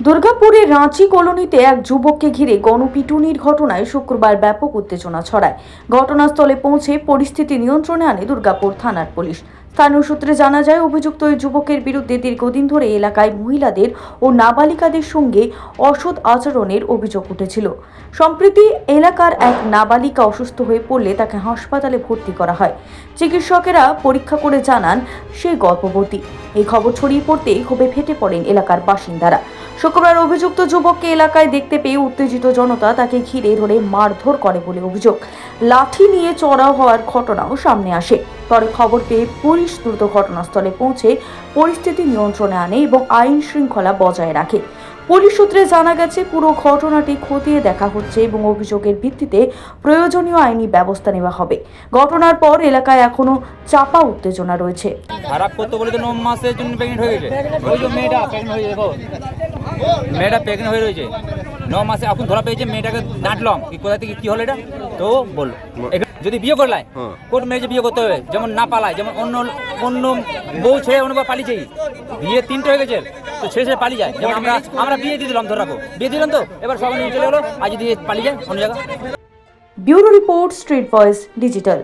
দুর্গাপুরের রাঁচি কলোনিতে এক যুবককে ঘিরে গণপিটুনির ঘটনায় শুক্রবার ব্যাপক উত্তেজনা ছড়ায়। ঘটনাস্থলে পৌঁছে পরিস্থিতি নিয়ন্ত্রণে আনে দুর্গাপুর থানার পুলিশ। স্থানীয় সূত্রে জানা যায়, অভিযুক্ত ওই যুবকের বিরুদ্ধে দীর্ঘদিন ধরে এলাকায় মহিলাদের ও নাবালিকাদের সঙ্গে অসৎ আচরণের অভিযোগ উঠেছিল। সম্প্রতি এলাকার এক নাবালিকা অসুস্থ হয়ে পড়লে তাকে হাসপাতালে ভর্তি করা হয়। চিকিৎসকেরা পরীক্ষা করে জানান সে গর্ভবতী। এই খবর ছড়িয়ে পড়তেই ক্ষোভে ফেটে পড়েন এলাকার বাসিন্দারা। শুক্রবার অভিযুক্ত যুবককে এলাকায় দেখতে পেয়ে উত্তেজিত জনতা তাকে ঘিরে ধরে মারধর করে বলে অভিযোগ। লাঠি নিয়ে চড়াও হওয়ার ঘটনাও সামনে আসে। পরে খবর পেয়ে পুলিশ দ্রুত ঘটনাস্থলে পৌঁছে পরিস্থিতি নিয়ন্ত্রণে আনে এবং আইন শৃঙ্খলা বজায় রাখে। পুলিশ সূত্রে জানা গেছে, পুরো ঘটনাটি খতিয়ে দেখা হচ্ছে এবং অভিযোগের ভিত্তিতে প্রয়োজনীয় আইনি ব্যবস্থা নেওয়া হবে। ঘটনার পর এলাকায় এখনো চাপা উত্তেজনা রয়েছে। খারাপ করতে বলে তো 9 মাসের জন্য প্রেগনেন্ট হয়ে গেছে। ওই যে মেয়েটা প্রেগনেন্ট হয়ে দেখো, মেয়েটা প্রেগনেন্ট হয়ে রয়েছে 9 মাসে। এখন ধরা পেয়েছে মেয়েটাকে ডাঁটলাম কি কোথা থেকে কি হলো এটা তো বল। যদি বিয়ে করলায় কোর্ট মেরেছে বিয়ে করতে হবে, যেমন না পালায়, যেমন অন্য বউ ছেড়ে অন্যবার পালিয়েছে। বিয়ে 3টে হয়ে গেছে তো ছেড়ে পালিয়ে যায়। যেমন আমরা বিয়ে দিয়ে দিলাম, ধরে রাখো বিয়ে দিলাম তো এবার সবাই নিয়ে চলে গেলো, আজ দিয়ে পালিয়ে যায় অন্য জায়গা। Bureau report, street voice digital.